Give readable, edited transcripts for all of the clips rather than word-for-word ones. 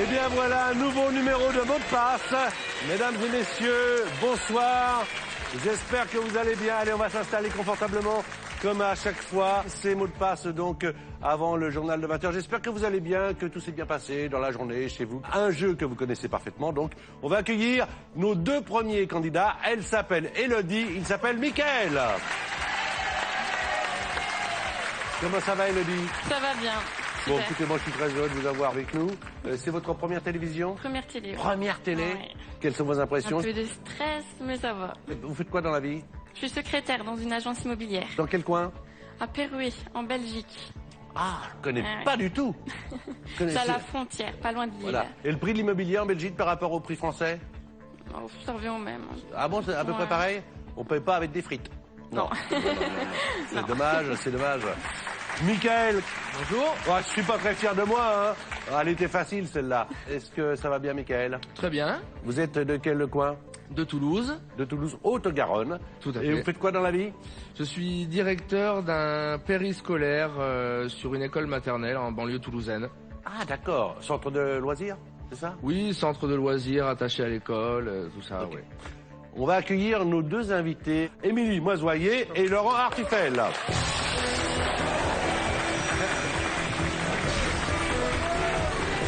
bien voilà un nouveau numéro de mot de passe. Mesdames et messieurs, bonsoir. J'espère que vous allez bien. Allez, on va s'installer confortablement comme à chaque fois. Ces mots de passe donc avant le journal de 20h. J'espère que vous allez bien, que tout s'est bien passé dans la journée chez vous. Un jeu que vous connaissez parfaitement. Donc, on va accueillir nos deux premiers candidats. Elle s'appelle Élodie, il s'appelle Mickaël. Comment ça va, Élodie? Ça va bien. Bon, Super. écoutez, moi je suis très heureux de vous avoir avec nous. C'est votre première télévision? Première télé. Ouais. Première télé? Ouais. Quelles sont vos impressions? Un peu de stress, mais ça va. Vous faites quoi dans la vie? Je suis secrétaire dans une agence immobilière. Dans quel coin? À Péroué, en Belgique. Ah, je connais Ouais. pas du tout. C'est à la frontière, pas loin de Lille. Voilà. Et le prix de l'immobilier en Belgique par rapport au prix français? Oh, ça revient au même. Ah bon, c'est à peu près Ouais. pareil? On paye pas avec des frites? Non. C'est dommage, c'est dommage. Mickaël. Bonjour. Oh, je suis pas très fier de moi, hein. Ah, elle était facile, celle-là. Est-ce que ça va bien, Mickaël? Très bien. Vous êtes de quel coin? De Toulouse. De Toulouse, Haute-Garonne. Tout à Et fait. vous faites quoi dans la vie? Je suis directeur d'un périscolaire sur une école maternelle en banlieue toulousaine. Ah, d'accord. Centre de loisirs, c'est ça? Oui, centre de loisirs attaché à l'école, tout ça, Ok. oui. On va accueillir nos deux invités, Émilie Moisoyer et Laurent Artifel.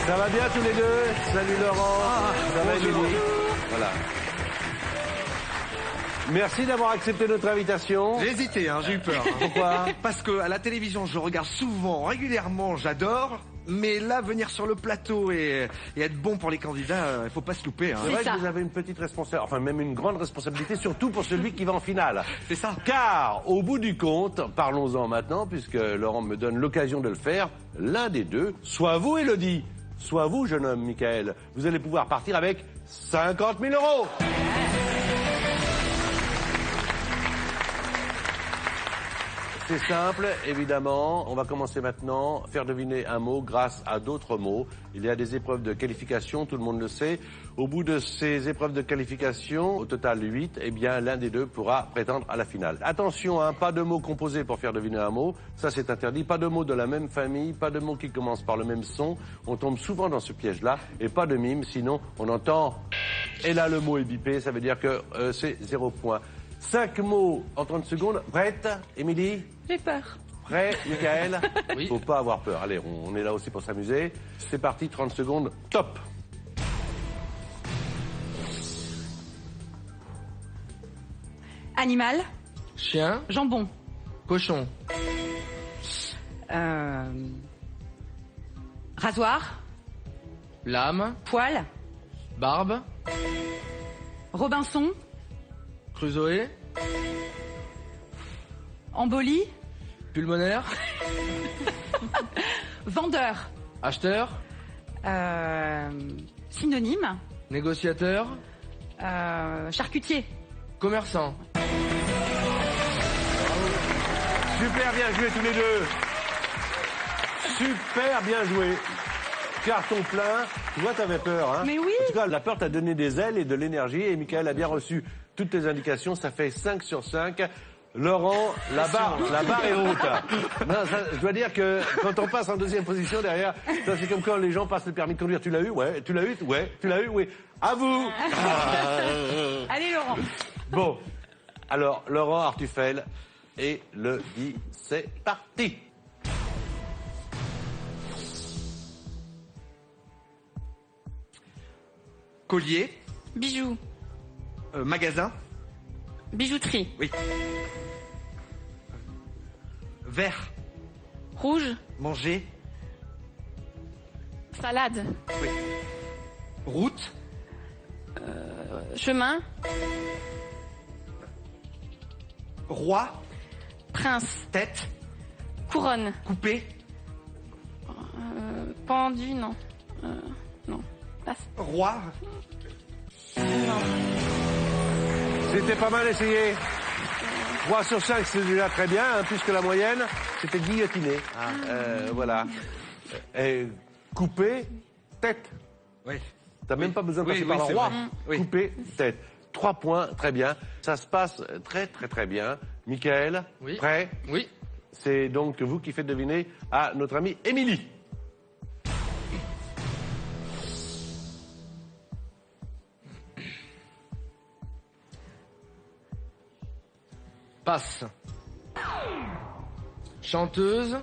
Ça va bien tous les deux? Salut Laurent. Ça va Émilie? Voilà. Merci d'avoir accepté notre invitation. J'ai hésité, hein, j'ai eu peur. Pourquoi? Parce que à la télévision, je regarde souvent, régulièrement, j'adore. Mais là, venir sur le plateau et être bon pour les candidats, il faut pas se louper. Hein. C'est vrai ça. que vous avez une petite responsabilité, enfin même une grande responsabilité, surtout pour celui qui va en finale. C'est ça. Car, au bout du compte, parlons-en maintenant, puisque Laurent me donne l'occasion de le faire, l'un des deux, soit vous, Élodie, soit vous, jeune homme, Mickaël, vous allez pouvoir partir avec 50 000 €. C'est simple, évidemment. On va commencer maintenant. Faire deviner un mot grâce à d'autres mots. Il y a des épreuves de qualification, tout le monde le sait. Au bout de ces épreuves de qualification, au total 8, eh bien, l'un des deux pourra prétendre à la finale. Attention, hein, pas de mots composés pour faire deviner un mot. Ça, c'est interdit. Pas de mots de la même famille, pas de mots qui commencent par le même son. On tombe souvent dans ce piège-là. Et pas de mime, sinon on entend... Et là, le mot est bipé, ça veut dire que c'est 0 point. 5 mots en 30 secondes. Prête, Émilie? J'ai peur. Prêt, Mickaël? Oui. Faut pas avoir peur. Allez, on est là aussi pour s'amuser. C'est parti, 30 secondes, top. Animal, Chien, jambon, cochon, rasoir, lame, poil, barbe, Robinson, Crusoe, embolie, pulmonaire, vendeur, acheteur, synonyme, négociateur, charcutier. commerçant. Super bien joué tous les deux. Super bien joué. Carton plein. Tu vois, t'avais peur, hein? Mais oui. En tout cas, la peur t'a donné des ailes et de l'énergie. Et Mickaël a bien reçu toutes tes indications. Ça fait 5 sur 5. Laurent, la barre est haute. Non, ça, je dois dire que quand on passe en deuxième position derrière, ça c'est comme quand les gens passent le permis de conduire. Tu l'as eu? Ouais. Tu l'as eu? Ouais. Tu l'as eu? Oui. À vous. Allez Laurent. Bon. Alors, Laurent Artufel et le dit, c'est parti. Collier, Bijoux. magasin, Bijouterie. oui. Verre, Rouge. manger, Salade. oui. Route, Chemin. roi, Prince. tête, Couronne. coupé, Pendu, non. Non. Passe. roi, C'était pas mal essayé. 3 sur 5, c'est déjà très bien, hein, plus que la moyenne. C'était guillotiné. Voilà. Et coupé, tête. oui. T'as même pas besoin de Oui, passer oui, par le c'est roi. vrai. Oui. Coupé, tête. 3 points, très bien. Ça se passe très très très bien. Mickaël, Oui. prêt? Oui. C'est donc vous qui faites deviner à notre amie Émilie. Passe. Chanteuse.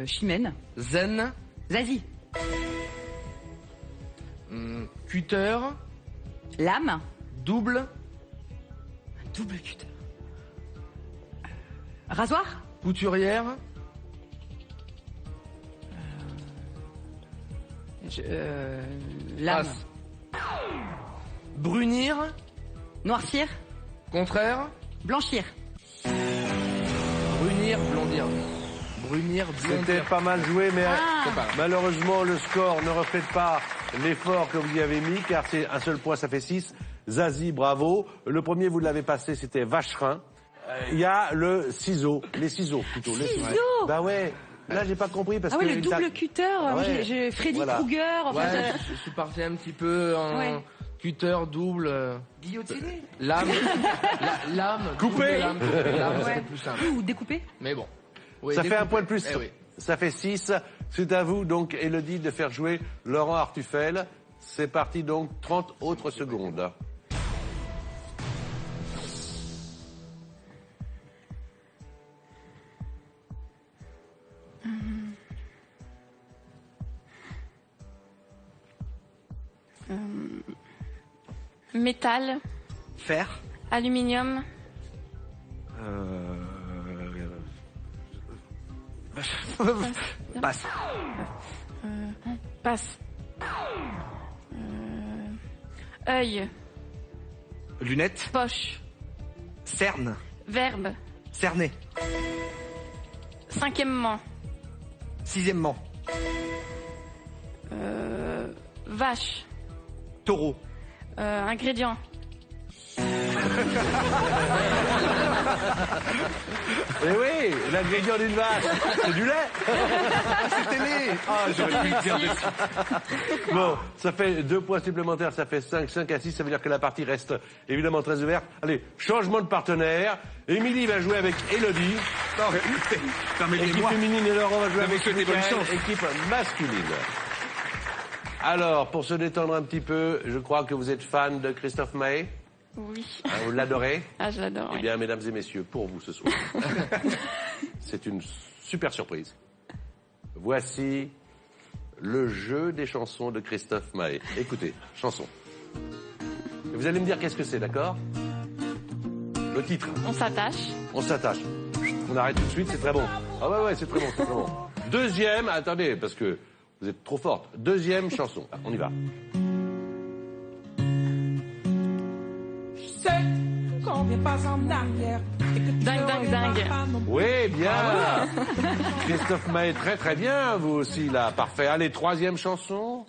Chimène. Zen. Zazie. Cutter. Lame. Double. Double cutter. Rasoir. Couturière. Lame. Passe. Brunir. Noircir. Contraire. Blanchir. Brunir, blondir. Brunir, C'était blondir. pas mal joué, mais C'est pas grave. malheureusement, le score ne reflète pas l'effort que vous y avez mis, car c'est un seul point, ça fait 6. Zazie, bravo. Le premier, vous l'avez passé, c'était Vacherin. Il y a le ciseau, les ciseaux plutôt. Les Ciseaux. Bah ouais. Là, j'ai pas compris parce Ah que oui, le double ta- cutter. Ouais. J'ai Freddy Voilà. Krueger. Enfin, Ouais, je suis parti un petit peu en Ouais. cutter, double. Guillotiné. Lame. Lame. Coupé. double lame, coupé, lame, Ouais. c'est plus simple. Ou découpé. Mais bon. Oui, Ça fait un point de plus. Eh oui. Ça fait 6. C'est à vous, donc, Élodie, de faire jouer Laurent Artufel. C'est parti, donc, 30 autres secondes. Métal. Fer. Aluminium. Passe. Passe. Œil. Lunettes. Poche. Cerne. Verbe. Cerné. Cinquièmement. Sixièmement. Vache. Taureau. Ingrédients. Eh oui, l'ingrédient d'une vache, c'est du lait. C'était né. Ah, j'aurais pu le dire dessus. Bon, ça fait 2 points supplémentaires, ça fait 5, 5 à 6, ça veut dire que la partie reste évidemment très ouverte. Allez, changement de partenaire. Émilie va jouer avec Élodie. Non, Équipe permettez-moi. féminine et Laurent va jouer Je vous avec souhaite bonne Mickaël, chance. équipe masculine. Alors, pour se détendre un petit peu, je crois que vous êtes fan de Christophe Maé. Oui. Hein, vous l'adorez. Ah, je l'adore. Eh Oui. bien, mesdames et messieurs, pour vous ce soir, c'est une super surprise. Voici le jeu des chansons de Christophe Maé. Écoutez, chanson. Et vous allez me dire qu'est-ce que c'est, d'accord? Le titre. On s'attache. On s'attache. On arrête tout de suite, c'est très bon. Ah ouais, c'est très bon, c'est très bon. Deuxième, attendez, parce que vous êtes trop forte. Deuxième chanson. Ah, on y va. Dingue, dingue, dingue. Oui, bien. Christophe Maé, très très bien, vous aussi là, parfait. Allez, troisième chanson.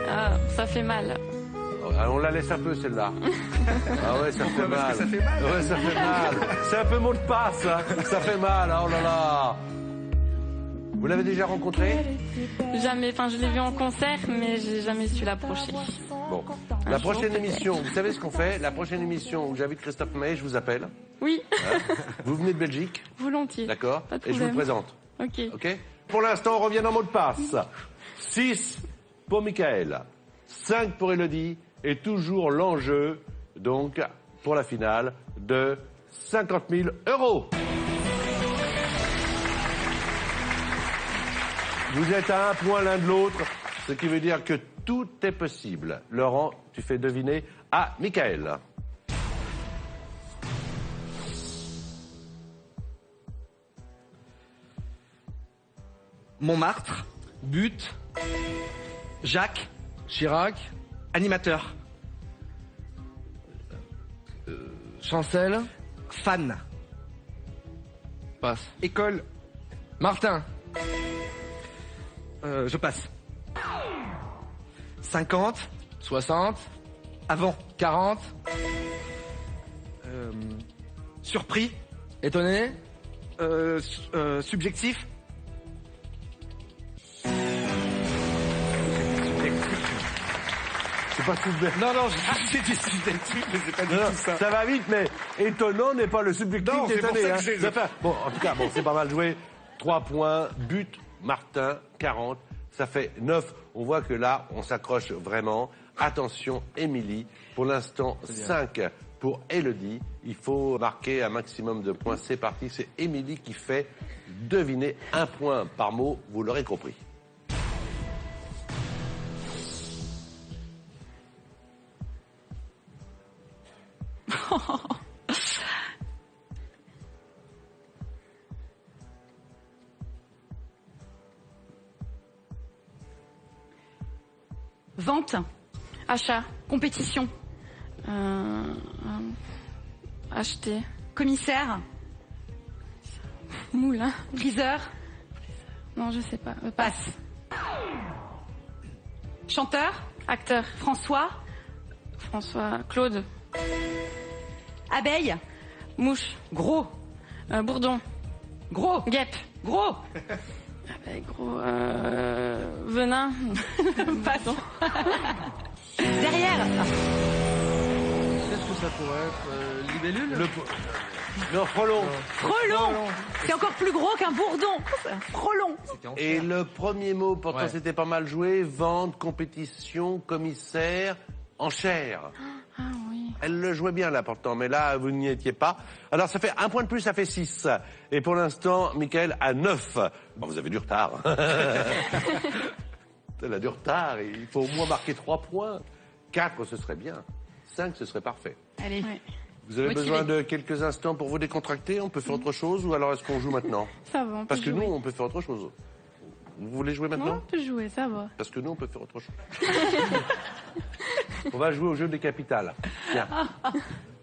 Ah, ça fait mal. Ah, on la laisse un peu celle-là. Ah ouais, ça fait mal. ça fait mal. Ouais, ça fait mal. C'est un peu mot de passe, hein. Ça fait mal, oh là là. Vous l'avez déjà rencontré? Jamais. Enfin, je l'ai vu en concert, mais j'ai jamais su l'approcher. Bon. La Un jour, prochaine peut-être. émission, vous savez ce qu'on fait? La prochaine émission où j'invite Christophe Maé, je vous appelle. Oui. Vous venez de Belgique, Volontiers. d'accord? Pas de Et je vous le problème. présente. Ok. Ok? Pour l'instant, on revient dans mot de passe. 6 pour Mickaël, 5 pour Élodie, et toujours l'enjeu, donc, pour la finale, de 50 000 €. Vous êtes à un point l'un de l'autre, ce qui veut dire que tout est possible. Laurent, tu fais deviner à Mickaël. Montmartre. But. Jacques. Chirac. Animateur. Chancel. Fan. Passe. École. Martin. Je passe. 50. 60. Avant. 40. Surpris. Étonné. Subjectif. C'est pas super. Non, j'ai dit subjectif, mais c'est pas du Non, tout ça. ça va vite, mais étonnant n'est pas le subjectif Non, c'est pour d'étonner. ça que j'ai- Ça fait- Bon, en tout cas, bon, c'est pas mal joué. 3 points, but, Martin, 40. Ça fait 9. On voit que là, on s'accroche vraiment. Attention, Émilie. Pour l'instant, 5 pour Élodie. Il faut marquer un maximum de points. C'est parti. C'est Émilie qui fait deviner 1 point par mot. Vous l'aurez compris. Vente. Achat. Compétition. Acheter. Commissaire. Moulin. Priseur. Non, je sais pas. Passe. Chanteur. Acteur. François. François. Claude. Abeille. Mouche. Gros. Bourdon. Gros. Guêpe. Gros. Gros. Venin. Passe. Derrière. Qu'est-ce que ça pourrait être libellule Non, frelon. Frelon. C'est encore plus gros qu'un bourdon. Frelon. Et le premier mot, pourtant Ouais. c'était pas mal joué. Vente, compétition, commissaire, enchère. Ah oui. Elle le jouait bien là pourtant, mais là vous n'y étiez pas. Alors ça fait 1 point de plus, ça fait 6. Et pour l'instant, Mickaël a 9. Bon, vous avez du retard. Elle a du retard, il faut au moins marquer 3 points. 4, ce serait bien. 5, ce serait parfait. Allez. Ouais. Vous avez Motivé. besoin de quelques instants pour vous décontracter? On peut faire autre chose ou alors est-ce qu'on joue maintenant? Ça va, on peut Parce que jouer. nous, on peut faire autre chose. Vous voulez jouer Ouais, maintenant? on peut jouer, ça va. Parce que nous, on peut faire autre chose. On va jouer au jeu des capitales. Tiens.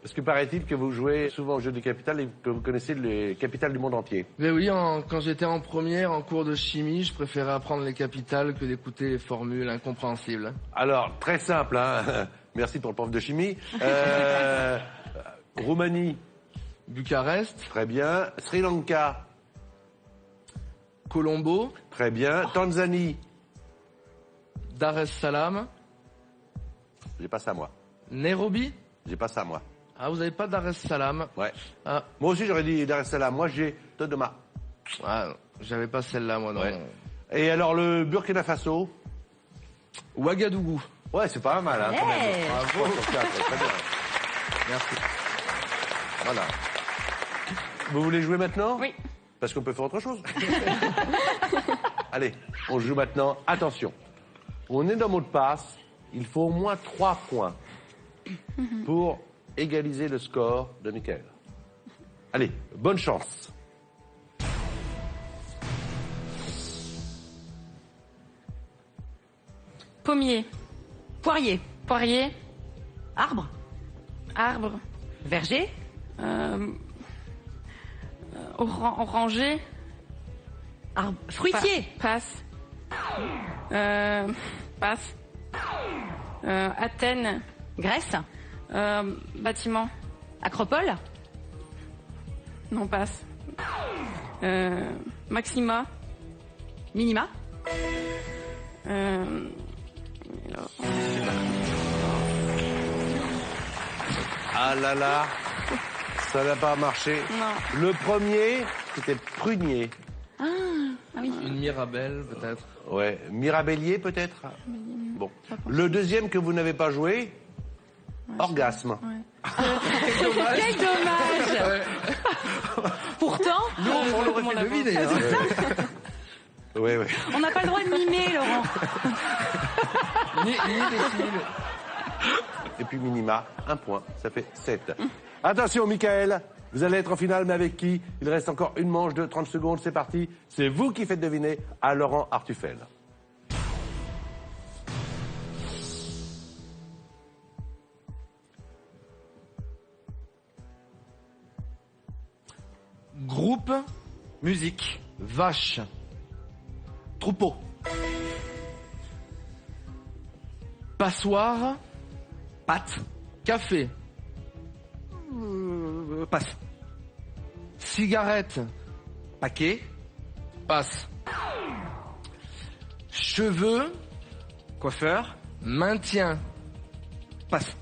Parce que paraît-il que vous jouez souvent au jeu des capitales et que vous connaissez les capitales du monde entier. Mais oui, quand j'étais en première, en cours de chimie, je préférais apprendre les capitales que d'écouter les formules incompréhensibles. Alors, très simple, hein. Merci pour le prof de chimie. Roumanie, Bucarest, très bien. Sri Lanka, Colombo, très bien. Tanzanie, Dar es Salaam, j'ai pas ça moi. Nairobi. J'ai pas ça moi. Ah, vous avez pas Dar es Salaam? Ouais. Ah, Moi aussi j'aurais dit Dar es Salaam. Moi j'ai Dodoma. ah, j'avais pas celle-là, moi, non. Ouais. Et alors le Burkina Faso. Ouagadougou. Ouais, c'est pas mal, hein, quand même. Hey. Bravo. 3 sur 4, très bien. Merci. Voilà. Vous voulez jouer maintenant? Oui. Parce qu'on peut faire autre chose. Allez, on joue maintenant. Attention. On est dans mot de passe. Il faut au moins 3 points pour égaliser le score de Mickaël. Allez, bonne chance. Pommier. Poirier. Poirier. Arbre. Arbre. Verger. Oranger. Arbre. Fruitier. Passe. Passe. Athènes. Grèce. Bâtiment. Acropole. Non, passe. Maxima. Minima. Alors, Ah là là, ça n'a pas marché. non. Le premier, c'était prunier. Une Mirabelle, peut-être. Ouais, mirabellier peut-être. Bon. Le deuxième que vous n'avez pas joué, orgasme. Quel dommage. Pourtant, Nous, on l'aurait fait deviner. Hein. Oui, oui. on n'a pas le droit de mimer, Laurent. Ni décile. Et puis minima, 1 point, ça fait 7. Attention, Mickaël, vous allez être en finale, mais avec qui? Il reste encore une manche de 30 secondes, c'est parti. C'est vous qui faites deviner à Laurent Artufel. Groupe, Musique. vache. Troupeau. Passoire, Pâte. café. Passe. Cigarette, Paquet. passe. Cheveux, Coiffeur. maintien. Passe.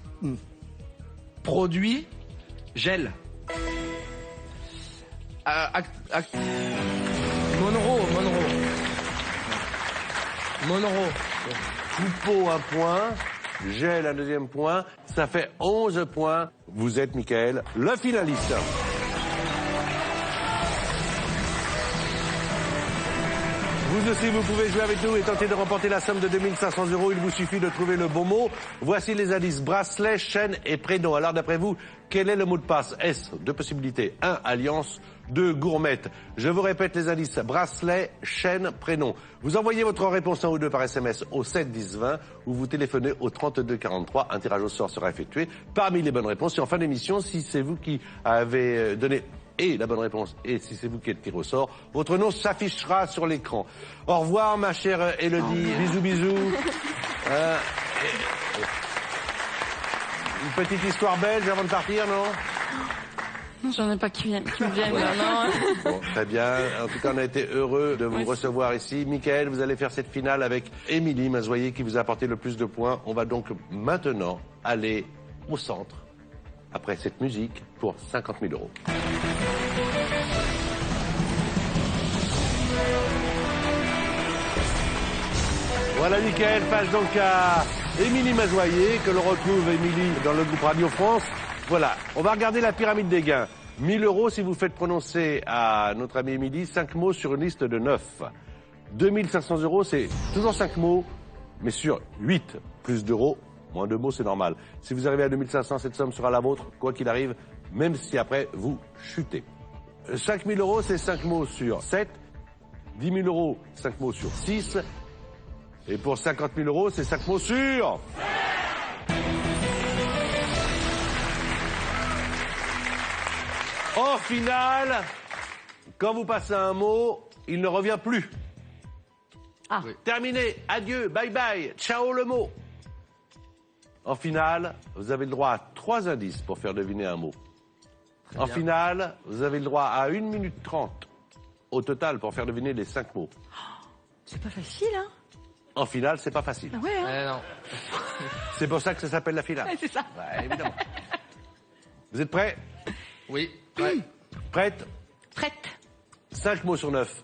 Produit, Gel. Monroe. Monroe. Coupeau, 1 point. J'ai un deuxième point. Ça fait 11 points. Vous êtes, Mickaël, le finaliste. Vous aussi, vous pouvez jouer avec nous et tenter de remporter la somme de 2500 €. Il vous suffit de trouver le bon mot. Voici les indices. Bracelet, chaîne et prénom. Alors, d'après vous, quel est le mot de passe? S, deux possibilités. 1, alliance. 2, gourmette. Je vous répète les indices. Bracelet, chaîne, prénom. Vous envoyez votre réponse 1 ou 2 par SMS au 7 10 20 ou vous téléphonez au 32 43. Un tirage au sort sera effectué parmi les bonnes réponses. Et en fin d'émission, si c'est vous qui avez donné et la bonne réponse, et si c'est vous qui êtes tiré au sort, votre nom s'affichera sur l'écran. Au revoir, ma chère Élodie. Bisous, bisous. Une petite histoire belge avant de partir, non? Non, j'en ai pas qui me viennent, là, non. Bon, très bien. En tout cas, on a été heureux de vous recevoir ici. Mickaël, vous allez faire cette finale avec Émilie Mazoyer qui vous a apporté le plus de points. On va donc maintenant aller au centre, après cette musique, pour 50 000 €. Voilà, Mickaël passe donc à Émilie Mazoyer, que l'on retrouve, Émilie, dans le groupe Radio France. Voilà, on va regarder la pyramide des gains. 1 000 € si vous faites prononcer à notre amie Émilie 5 mots sur une liste de 9. 2 500 €, c'est toujours 5 mots, mais sur 8. Plus d'euros, moins de mots, c'est normal. Si vous arrivez à 2 500, cette somme sera la vôtre, quoi qu'il arrive, même si après vous chutez. 5 000 €, c'est 5 mots sur 7. 10 000 €, 5 mots sur 6. Et pour 50 000 €, c'est 5 mots sur... Au final, quand vous passez un mot, il ne revient plus. Ah. Oui. Terminé, adieu, bye bye, ciao le mot. En finale, vous avez le droit à 3 indices pour faire deviner un mot. En bien. finale, vous avez le droit à 1 minute 30 au total pour faire deviner les 5 mots. C'est pas facile, hein? En finale, c'est pas facile. Ah ouais, hein? Non. C'est pour ça que ça s'appelle la finale. Ouais, c'est ça. Ouais, évidemment. Vous êtes prêts? Oui. Ouais. Prête? Prête. 5 mots sur 9.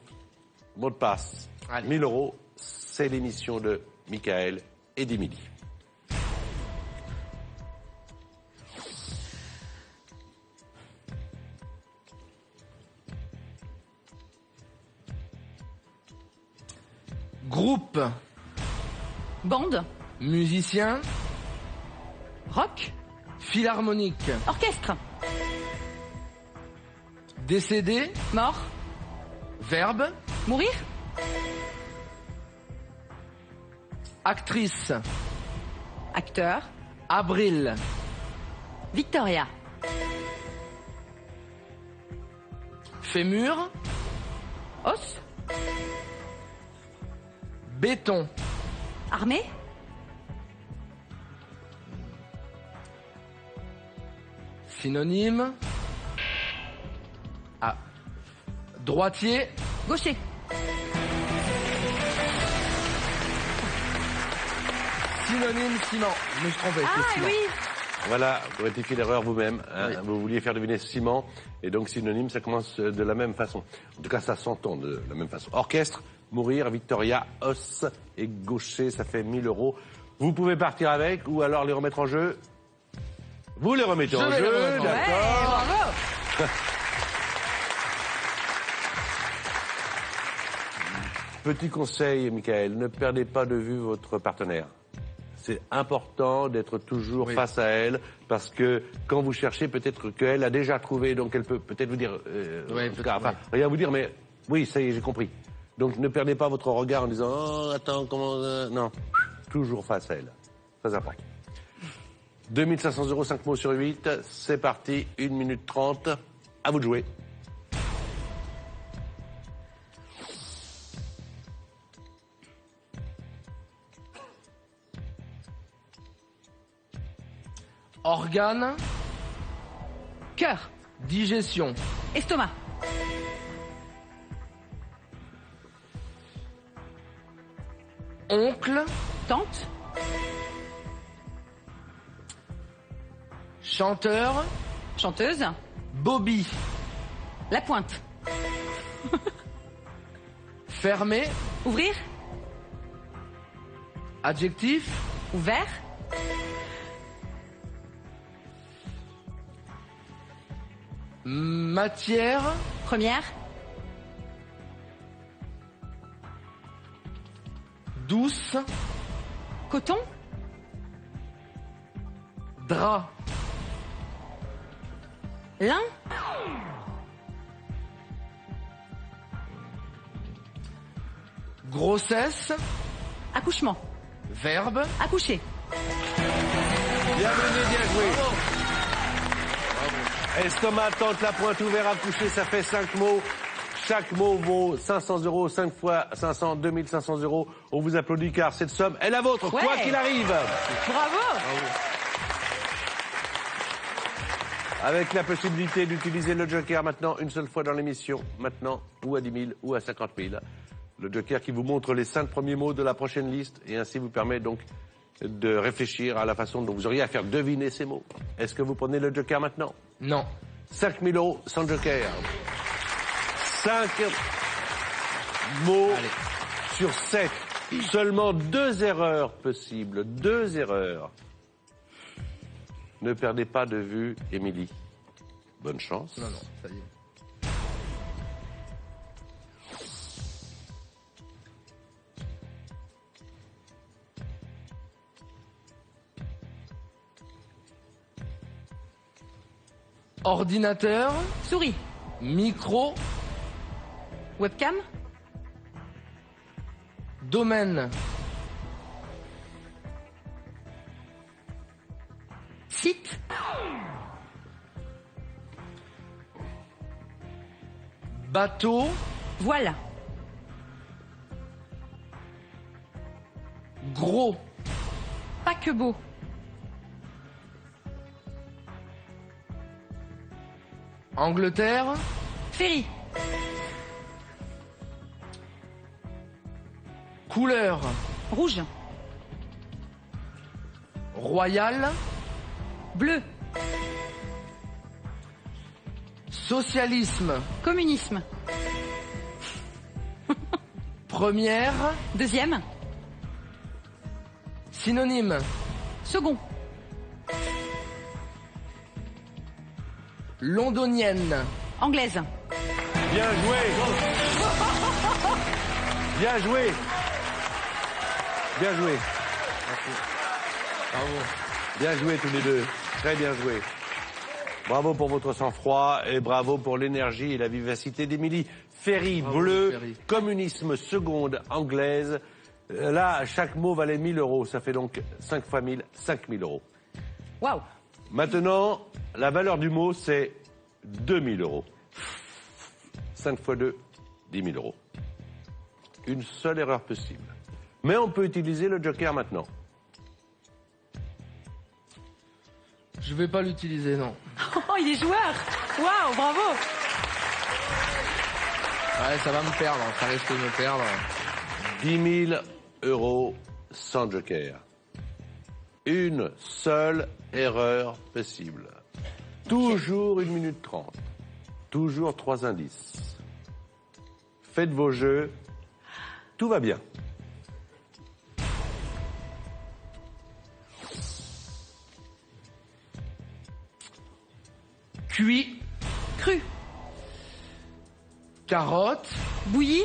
Mot de passe. Allez. 1 000 €. C'est l'émission de Mickaël et d'Émilie. Groupe. Bande. Musicien. Rock. Philharmonique. Orchestre. Décédé. Mort. Verbe. Mourir. Actrice. Acteur. Avril. Victoria. Fémur. Os. Béton. Armée. Synonyme. Ah. Droitier. Gaucher. Synonyme ciment. Je me suis trompé. Ah c'est ciment. oui. Voilà, vous rectifiez l'erreur vous-même. Hein. Oui. Vous vouliez faire deviner ciment, et donc synonyme, ça commence de la même façon. En tout cas, ça s'entend de la même façon. Orchestre, mourir, Victoria, os et gaucher, ça fait 1 000 €. Vous pouvez partir avec, ou alors les remettre en jeu. Vous les remettez Je en vais les jeu, remettre en jeu. Ouais, d'accord. bravo. Petit conseil, Mickaël, ne perdez pas de vue votre partenaire. C'est important d'être toujours Oui. face à elle, parce que quand vous cherchez, peut-être qu'elle a déjà trouvé, donc elle peut peut-être vous dire, Oui, en tout cas, peut-être, enfin, rien vous dire, mais oui, ça y est, j'ai compris. Donc ne perdez pas votre regard en disant, oh, attends, comment... Non, toujours face à elle. Très important. 2 500 €, 5 mots sur 8, c'est parti, 1 minute 30, à vous de jouer. Organe. Cœur. Digestion. Estomac. Oncle. Tante. Chanteur. Chanteuse. Bobby. La pointe. Fermé. Ouvrir. Adjectif. Ouvert. Matière. Première. Douce. Coton. Drap. Lin. Grossesse. Accouchement. Verbe. Accoucher. Bien mené, bien joué. Estomac, tente, la pointe ouverte, accoucher, ça fait 5 mots. Chaque mot vaut 500 euros, 5 fois 500, 2500 euros. On vous applaudit car cette somme est la vôtre, Ouais. quoi qu'il arrive. Bravo. Avec la possibilité d'utiliser le joker maintenant une seule fois dans l'émission, maintenant, ou à 10 000 ou à 50 000. Le joker qui vous montre les 5 premiers mots de la prochaine liste et ainsi vous permet donc de réfléchir à la façon dont vous auriez à faire deviner ces mots. Est-ce que vous prenez le joker maintenant? Non. 5 000 euros sans joker. 5 mots Allez. sur 7. Seulement 2 erreurs possibles. 2 erreurs. Ne perdez pas de vue, Émilie. Bonne chance. Non, ça y est. Ordinateur. Souris. Micro. Webcam. Domaine. Site. Bateau. Voile. Gros. Paquebot. Angleterre. Ferry. Couleur. Rouge. Royal. Bleu. Socialisme. Communisme. Première. Deuxième. Synonyme. Second. Londonienne. Anglaise. Bien joué. Bien joué. Bien joué. Bravo. Bien joué tous les deux. Très bien joué. Bravo pour votre sang-froid et bravo pour l'énergie et la vivacité d'Émilie. Ferry, Bravo, bleu, Ferry. communisme, seconde, anglaise. Là, chaque mot valait 1000 euros. Ça fait donc 5 fois 1000, 5000 euros. Waouh. Maintenant, la valeur du mot, c'est 2000 euros. 5 fois 2, 10 000 euros. Une seule erreur possible. Mais on peut utiliser le joker maintenant. Je vais pas l'utiliser, non. Oh, il est joueur. Waouh, bravo. Ouais, ça va me perdre. Ça risque de me perdre. 10 000 euros sans joker. Une seule erreur possible. Toujours 1 minute 30. Toujours 3 indices. Faites vos jeux. Tout va bien. Cuit. Cru. Carotte. Bouilli.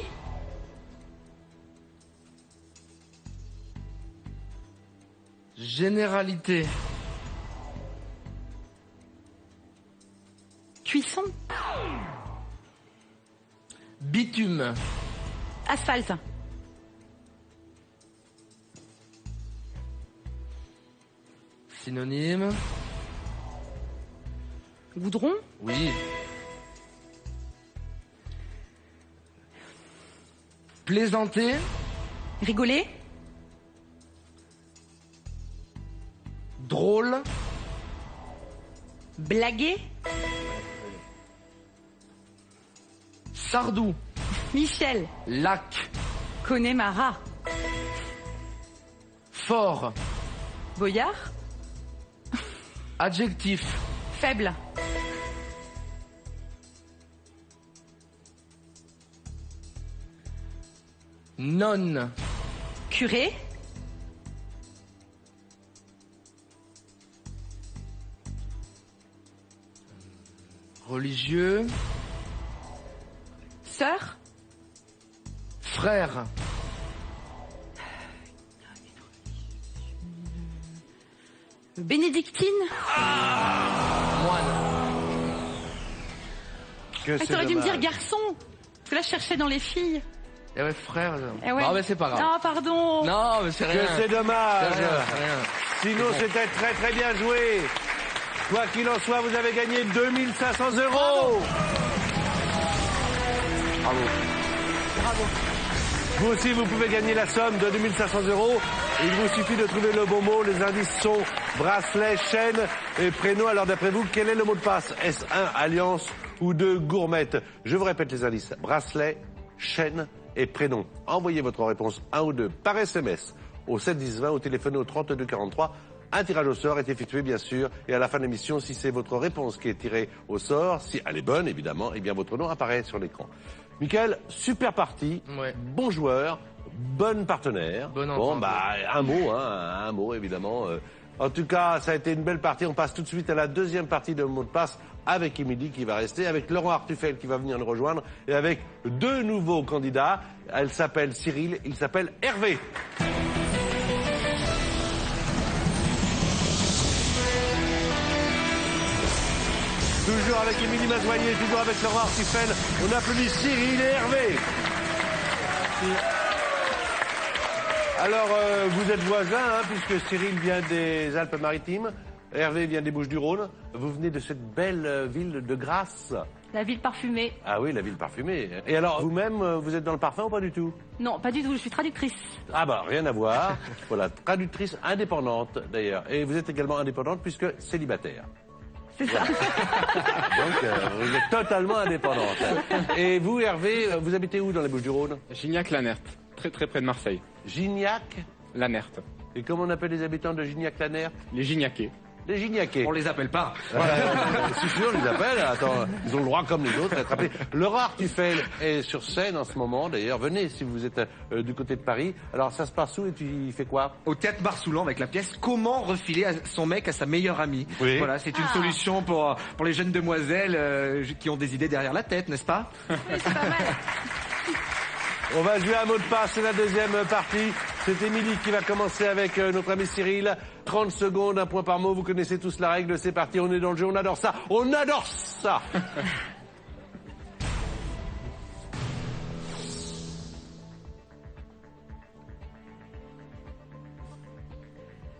Généralité. Cuisson. Bitume. Asphalte. Synonyme. Goudron. Oui. Plaisanter. Rigoler. Drôle. Blaguer. Sardou. Michel. Lac. Connemara. Fort. Boyard. Adjectif. Faible. Nonne. Curé. Religieux. Sœur. Frère. Bénédictine. Moine. Que c'est T'aurais dû me dire dommage. garçon. Parce que là, je cherchais dans les filles. Eh ouais, frère. Eh ouais. Non, mais c'est pas grave. Ah, pardon. Non, mais c'est Que rien. c'est dommage. C'est rien, c'est rien. Sinon, c'était très très bien joué. Quoi qu'il en soit, vous avez gagné 2500 €. Bravo. Bravo. Vous aussi, vous pouvez gagner la somme de 2500 €. Il vous suffit de trouver le bon mot. Les indices sont bracelet, chaîne et prénom. Alors, d'après vous, quel est le mot de passe? Est-ce 1, alliance ou 2, gourmette? Je vous répète les indices. Bracelet, chaîne et prénom. Envoyez votre réponse 1 ou 2 par SMS au 7 10 20, au téléphone au 32 43. Un tirage au sort est effectué, bien sûr, et à la fin de l'émission, si c'est votre réponse qui est tirée au sort, si elle est bonne, évidemment, eh bien votre nom apparaît sur l'écran. Mickaël, super partie, Ouais. bon joueur, bonne partenaire. Bonne Bon, entente. bah, un mot, évidemment. En tout cas, ça a été une belle partie. On passe tout de suite à la deuxième partie de mot de passe avec Émilie qui va rester, avec Laurent Artufel qui va venir nous rejoindre, et avec 2 nouveaux candidats. Elle s'appelle Cyril, il s'appelle Hervé. Toujours avec Émilie Mazoyer, toujours avec Laurent Artufel. On applaudit Cyril et Hervé. Alors, vous êtes voisins, hein, puisque Cyril vient des Alpes-Maritimes, Hervé vient des Bouches-du-Rhône. Vous venez de cette belle ville de Grasse. La ville parfumée. Ah oui, la ville parfumée. Et alors, vous-même, vous êtes dans le parfum ou pas du tout? Non, pas du tout. Je suis traductrice. Ah bah, rien à voir. Voilà, traductrice indépendante, d'ailleurs. Et vous êtes également indépendante puisque célibataire. C'est ça. Donc, vous êtes totalement indépendante. Et vous, Hervé, vous habitez où dans les Bouches-du-Rhône? Gignac-Lanert, très très près de Marseille. Gignac. Lanert. Et comment on appelle les habitants de Gignac-Lanert? Les Gignacais. Les Gignacais. On les appelle pas. C'est sûr, ils appellent. Attends, ils ont le droit comme les autres d'être appelés. Laurent Artufel est sur scène en ce moment, d'ailleurs. Venez si vous êtes du côté de Paris. Alors, ça se passe où et tu fais quoi? Au théâtre Barsoulan avec la pièce Comment refiler son mec à sa meilleure amie. Oui. Voilà, c'est une solution pour les jeunes demoiselles qui ont des idées derrière la tête, n'est-ce pas? Oui, c'est pas mal. On va jouer un mot de passe, c'est la deuxième partie. C'est Émilie qui va commencer avec notre ami Cyril. 30 secondes, un point par mot. Vous connaissez tous la règle. C'est parti, on est dans le jeu, on adore ça. On adore ça.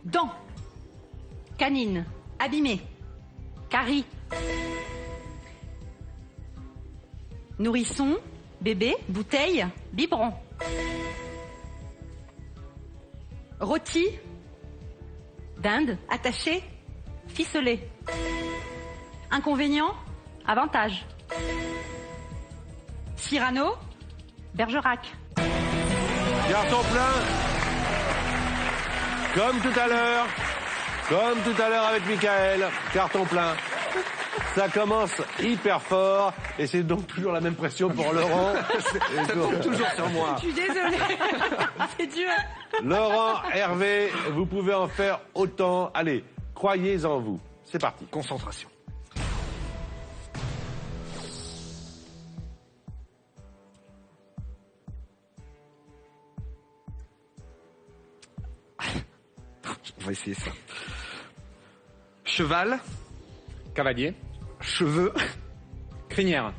Dents. Canine. Abîmé. Carie. Nourrisson. Bébé. Bouteille. Biberon. Rôti. Dinde. Attaché. Ficelé. Inconvénient. Avantage. Cyrano. Bergerac. Carton plein. Comme tout à l'heure. Comme tout à l'heure avec Mickaël. Carton plein. Ça commence hyper fort et c'est donc toujours la même pression pour Laurent. Ça tombe toujours sur moi. Je suis désolée. C'est dur. Laurent, Hervé, vous pouvez en faire autant. Allez, croyez en vous. C'est parti. Concentration. On va essayer ça. Cheval, Cavalier. cheveux, Crinière.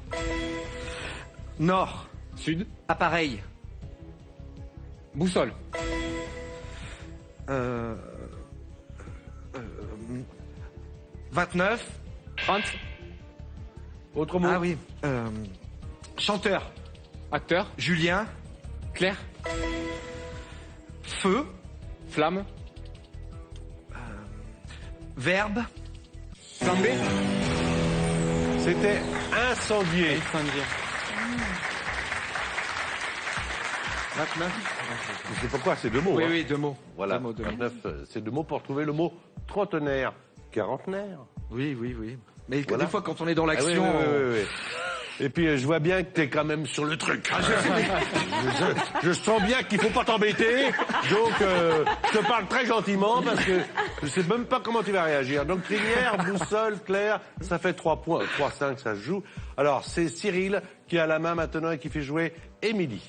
nord, Sud. appareil, Boussole. 29. 30. Autre mot. Ah oui. Chanteur, Acteur. Julien, Clair. feu, Flamme. verbe, Flambé. C'était incendié. Incendiaire. 29. C'est pourquoi c'est 2 mots. Oui, hein. oui, 2 mots. Voilà, 2 mots, 2 mots. 29, c'est 2 mots pour trouver le mot trentenaire. Quarantenaire. Oui, oui, oui. Mais Voilà. des fois, quand on est dans Ah oui, l'action, oui, oui, oui, oui. Et puis, je vois bien que t'es quand même sur le truc. Je sens bien qu'il faut pas t'embêter. Donc, je te parle très gentiment parce que je sais même pas comment tu vas réagir. Donc, crinière, boussole, Claire, ça fait 3 points. 3-5, ça se joue. Alors, c'est Cyril qui a la main maintenant et qui fait jouer Émilie.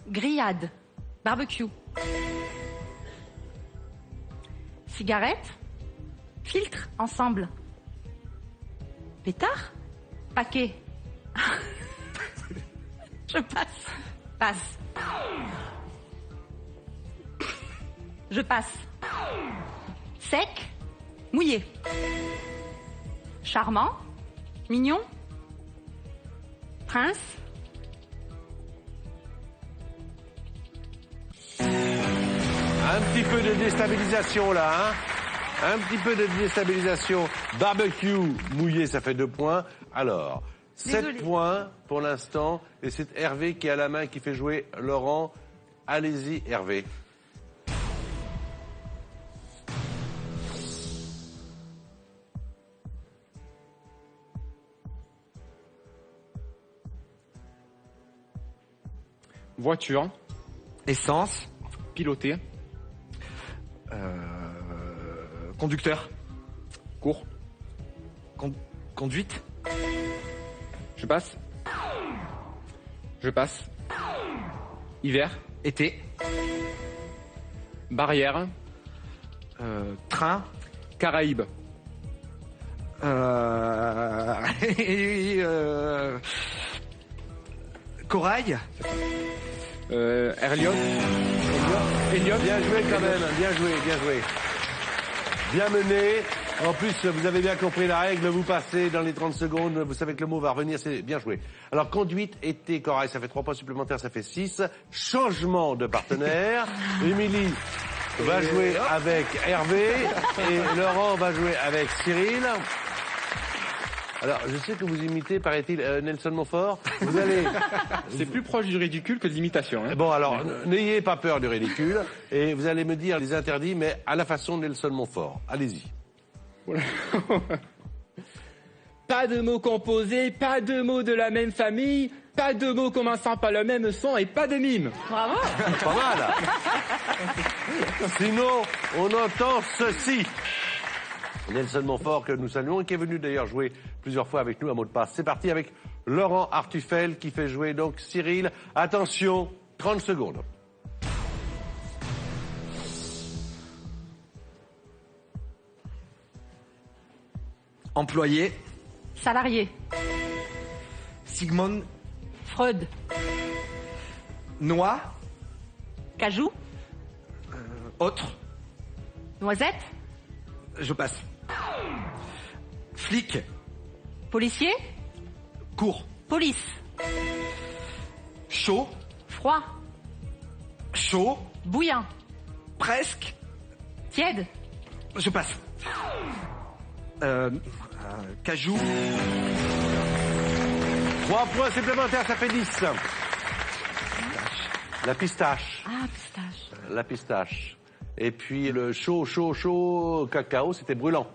Grillade. Barbecue. Cigarette. Filtre. Ensemble. Pétard. Paquet. Je passe. Passe. Je passe. Sec. Mouillé. Charmant. Mignon. Prince. Un petit peu de déstabilisation là, hein. Un petit peu de déstabilisation. Barbecue mouillé, ça fait 2 points. Alors, 7 points pour l'instant. Et c'est Hervé qui a la main qui fait jouer Laurent. Allez-y, Hervé. Voiture. Essence. Piloté. Conducteur. Cours. Conduite. Je passe. Je passe. Hiver. Été. Barrière. Train. Caraïbes. Corail. Herlion. Hélium. Bien joué quand même, bien joué, bien joué. Bien mené. En plus, vous avez bien compris la règle, vous passez dans les 30 secondes, vous savez que le mot va revenir, c'est bien joué. Alors, conduite, été, corail, ça fait 3 points supplémentaires, ça fait 6. Changement de partenaire. Émilie va jouer avec Hervé et Laurent va jouer avec Cyril. Alors, je sais que vous imitez, paraît-il, Nelson Montfort. Vous allez... C'est plus proche du ridicule que de l'imitation. Hein. Bon, alors, n'ayez pas peur du ridicule. Et vous allez me dire les interdits, mais à la façon de Nelson Montfort. Allez-y. Pas de mots composés, pas de mots de la même famille, pas de mots commençant par le même son et pas de mime. Bravo. Pas mal. Sinon, on entend ceci. Nelson Montfort, que nous saluons, et qui est venu d'ailleurs jouer plusieurs fois avec nous à mot de passe. C'est parti avec Laurent Artufel qui fait jouer donc Cyril. Attention, 30 secondes. Employé. Salarié. Sigmund. Freud. Noix. Cajou. Autre. Noisette. Je passe. Flic. Policier. Cours. Police. Chaud. Froid. Chaud. Bouillant. Presque. Tiède. Je passe. Cajou. 3 points supplémentaires, ça fait 10. La pistache. Ah, pistache. La pistache. Et puis le chaud cacao, c'était brûlant.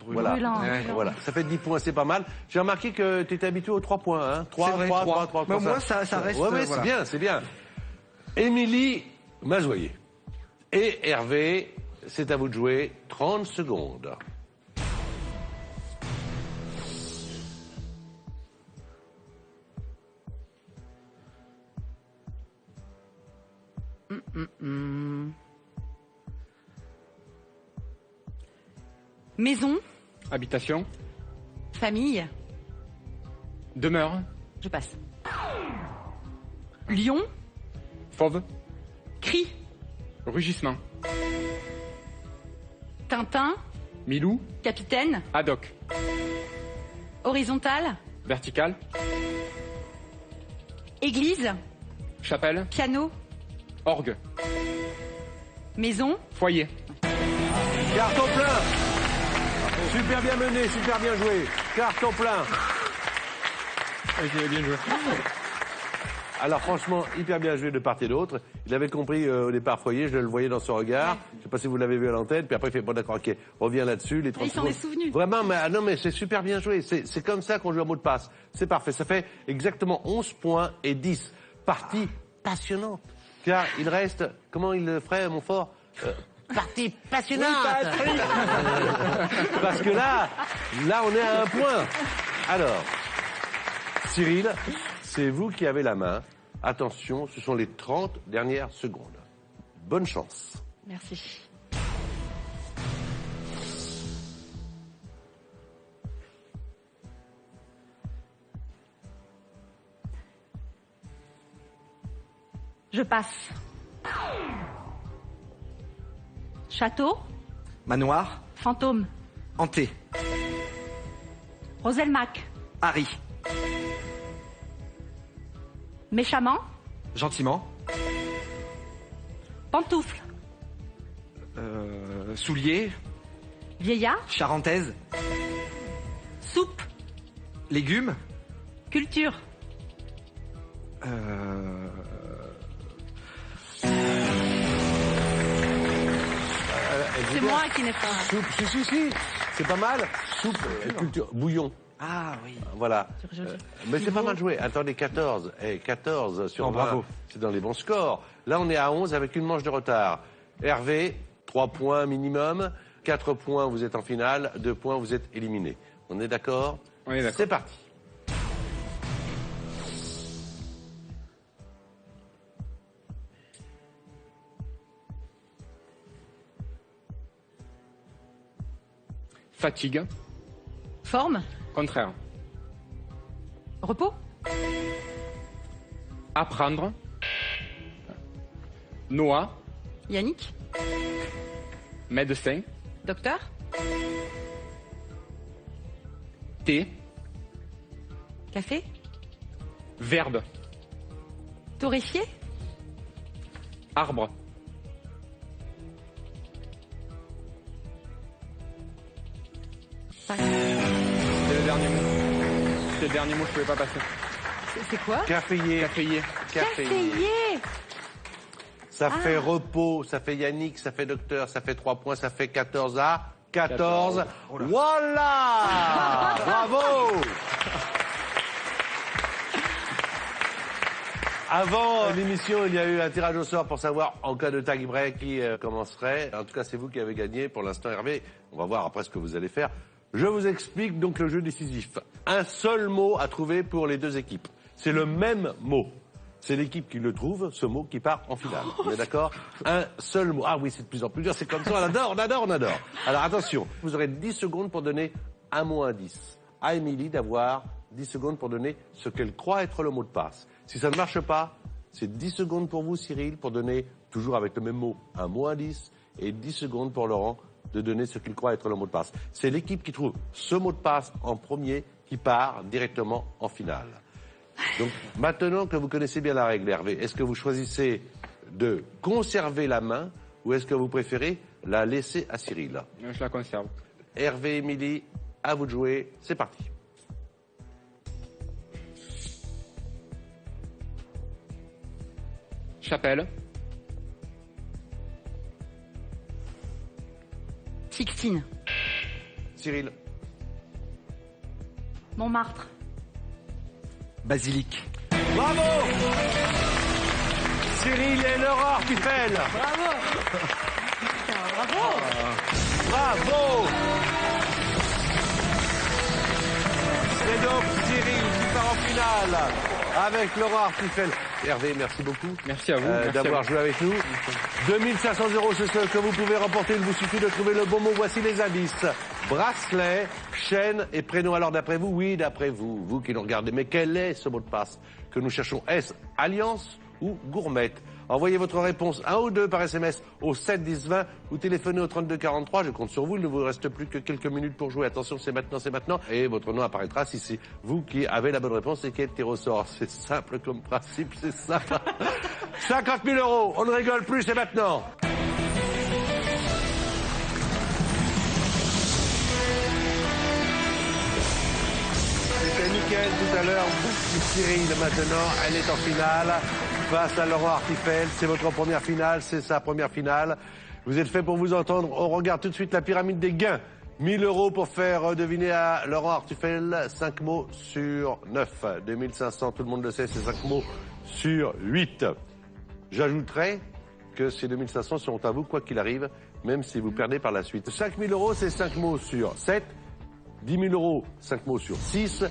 Voilà. Brûlant. Voilà. Ça fait 10 points, c'est pas mal. J'ai remarqué que tu étais habitué aux 3 points. Hein. 3. Mais au moins, ça reste... Ouais, voilà. c'est bien, c'est bien. Émilie Mazoyer et Hervé, c'est à vous de jouer. 30 secondes. Maison. Habitation. Famille. Demeure. Je passe. Lion. Fauve. Cri. Rugissement. Tintin. Milou. Capitaine. Haddock. Horizontal. Vertical. Église. Chapelle. Piano. Orgue. Maison. Foyer. Carton plein. Super bien mené, super bien joué. Carton plein. Ok, bien joué. Alors franchement, hyper bien joué de part et d'autre. Il avait compris au départ foyer, je le voyais dans son regard. Ouais. Je sais pas si vous l'avez vu à l'antenne. Puis après il fait bon d'accord, ok, reviens là-dessus. Les 30 il s'en est secondes. souvenu. Vraiment, mais, non mais c'est super bien joué. C'est comme ça qu'on joue un mot de passe. C'est parfait. Ça fait exactement 11 points et 10. Partie passionnante. Car il reste, comment il le ferait, Montfort partie passionnante. Parce que là on est à un point. Alors, Cyril, c'est vous qui avez la main. Attention, ce sont les 30 dernières secondes. Bonne chance. Merci. Je passe. Château, Manoir. fantôme, Hanté. Roselmac, Harry. méchamment, Gentiment. pantoufle, Soulier. vieillard, Charentaise. soupe, Légumes. culture, C'est moi qui n'ai pas. Soupe, si. C'est pas mal. Soupe, culture, bouillon. Ah oui. Voilà. Mais c'est pas mal joué. Attendez, 14. 14 sur 20. Bravo. C'est dans les bons scores. Là, on est à 11 avec une manche de retard. Hervé, 3 points minimum. 4 points, vous êtes en finale. 2 points, vous êtes éliminé. On est d'accord? On est d'accord. C'est parti. Fatigue. forme, Contraire. repos, Apprendre. Noix. Yannick, Médecin. docteur, Thé. café, Verbe. torréfié, Arbre. C'est le dernier mot. C'est le dernier mot, je pouvais pas passer. c'est quoi? Caféier. Caféier. Caféier. Ça fait repos, ça fait Yannick, ça fait docteur, ça fait 3 points, ça fait 14 à 14. Voilà! Bravo! Avant l'émission, il y a eu un tirage au sort pour savoir, en cas de tie-break, qui commencerait. En tout cas, c'est vous qui avez gagné. Pour l'instant, Hervé, on va voir après ce que vous allez faire. Je vous explique donc le jeu décisif. Un seul mot à trouver pour les deux équipes. C'est le même mot. C'est l'équipe qui le trouve, ce mot qui part en finale. On est d'accord? Un seul mot. Ah oui, c'est de plus en plus dur. C'est comme ça, on adore, on adore, on adore. Alors attention, vous aurez 10 secondes pour donner un mot indice. À Émilie d'avoir 10 secondes pour donner ce qu'elle croit être le mot de passe. Si ça ne marche pas, c'est 10 secondes pour vous, Cyril, pour donner, toujours avec le même mot, un mot indice, et 10 secondes pour Laurent de donner ce qu'il croit être le mot de passe. C'est l'équipe qui trouve ce mot de passe en premier qui part directement en finale. Donc, maintenant que vous connaissez bien la règle, Hervé, est-ce que vous choisissez de conserver la main ou est-ce que vous préférez la laisser à Cyril? Je la conserve. Hervé, Émilie, à vous de jouer. C'est parti. Chapelle. Sixtine, Cyril, Montmartre, Basilic. bravo! Cyril et Laurent Arpifel. bravo. Bravo! C'est donc Cyril qui part en finale avec Laurent Arpifel. Hervé, merci beaucoup. Merci à vous. Merci à d'avoir vous. joué avec nous. 2500 €, c'est ce que vous pouvez remporter. Il vous suffit de trouver le bon mot. Voici les indices. Bracelet, chaîne et prénom. Alors d'après vous, oui, d'après vous, vous qui nous regardez, mais quel est ce mot de passe que nous cherchons? Est-ce Alliance ou Gourmette? Envoyez votre réponse 1 ou 2 par SMS au 7 10 20 ou téléphonez au 32 43. Je compte sur vous. Il ne vous reste plus que quelques minutes pour jouer. Attention, c'est maintenant, c'est maintenant. Et votre nom apparaîtra si c'est vous qui avez la bonne réponse et qui êtes tiré au sort. C'est simple comme principe, c'est ça. 50 000 €. On ne rigole plus, c'est maintenant. C'était nickel tout à l'heure. Cyril maintenant, elle est en finale face à Laurent Artifel. C'est votre première finale, c'est sa première finale. Vous êtes fait pour vous entendre. On regarde tout de suite la pyramide des gains. 1000 € pour faire deviner à Laurent Artifel 5 mots sur 9. 2500, tout le monde le sait, c'est 5 mots sur 8. J'ajouterai que ces 2500 seront à vous quoi qu'il arrive, même si vous perdez par la suite. 5000 €, c'est 5 mots sur 7. 10 000 €, 5 mots sur 6.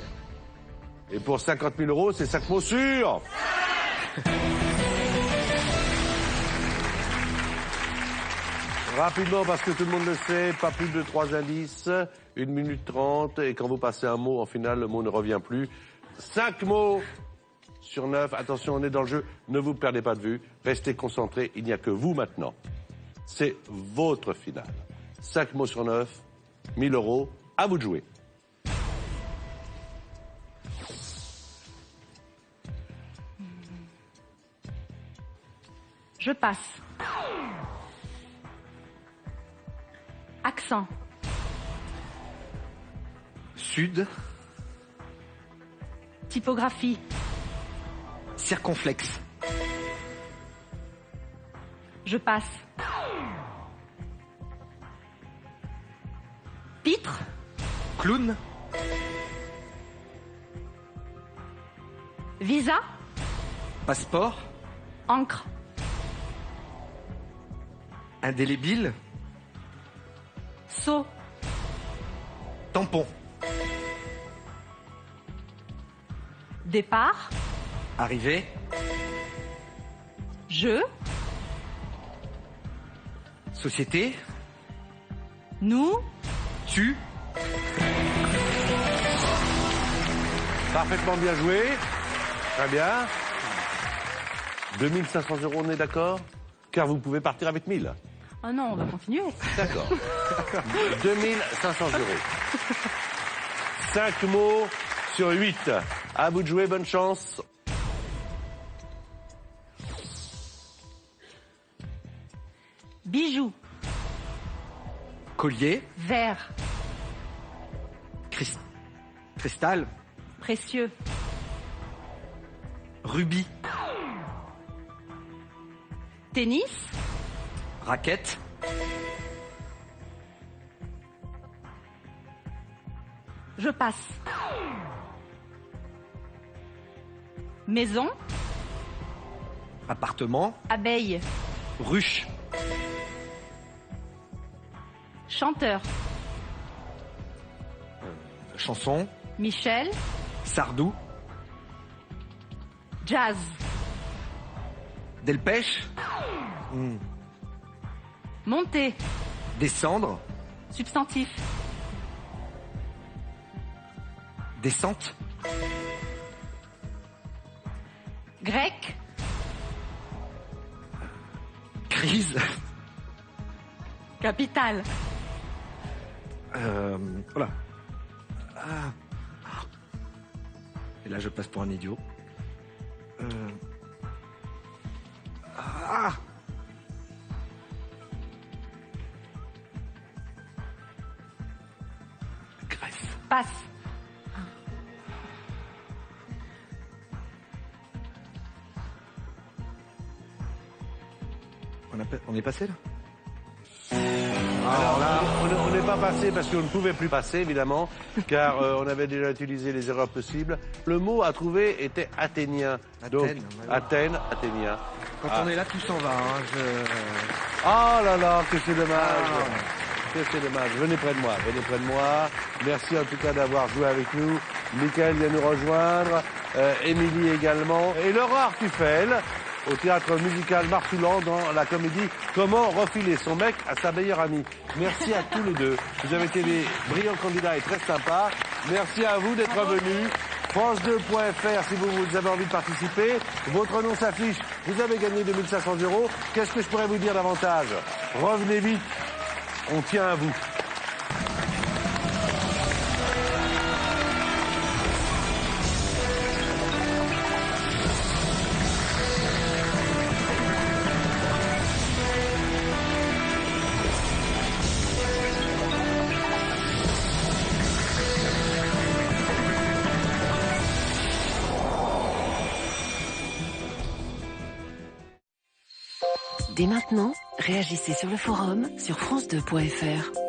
Et pour 50 000 €, c'est 5 mots sur... Rapidement, parce que tout le monde le sait, pas plus de 3 indices, 1 minute 30, et quand vous passez un mot, en finale, le mot ne revient plus. 5 mots sur 9, attention, on est dans le jeu, ne vous perdez pas de vue, restez concentrés, il n'y a que vous maintenant. C'est votre finale. 5 mots sur 9, 1000 €, à vous de jouer. Je passe. Accent. Sud. Typographie. Circonflexe. Je passe. Pitre. Clown. Visa. Passeport. Encre. Indélébile. Seau. Tampon. Départ. Arrivée. Je. Société. Nous. Tu. Parfaitement bien joué. Très bien. 2500 €, on est d'accord? Car vous pouvez partir avec 1000. Oh non, on va continuer. D'accord. 2500 €. 5 mots sur 8. À vous de jouer, bonne chance. Bijoux. Collier. Verre. Cristal. Précieux. Rubis. Tennis. Raquette. Je passe. Maison. Appartement. Abeille. Ruche. Chanteur. Chanson. Michel. Sardou. Jazz. Delpech. Monter. Descendre. Substantif. Descente. Grec. Crise. Capitale. Voilà. Ah. Et là, je passe pour un idiot. Ah. Greffe. Passe. On est passé là? Alors là, on n'est pas passé parce qu'on ne pouvait plus passer, évidemment, car on avait déjà utilisé les erreurs possibles. Le mot à trouver était athénien. Donc, Athènes, ouais. Athènes, athénien. Quand on est là, tout s'en va. Hein. Oh là là, que c'est dommage. Que c'est dommage. Venez près de moi, venez près de moi. Merci en tout cas d'avoir joué avec nous. Michael vient nous rejoindre, Émilie également, et Laurent Artifel au théâtre musical Martoulan dans la comédie Comment refiler son mec à sa meilleure amie. Merci à tous les deux. Vous avez été des brillants candidats et très sympas. Merci à vous d'être venus. France2.fr si vous avez envie de participer. Votre nom s'affiche. Vous avez gagné 2500 €. Qu'est-ce que je pourrais vous dire davantage? Revenez vite. On tient à vous. Dès maintenant, réagissez sur le forum sur France2.fr.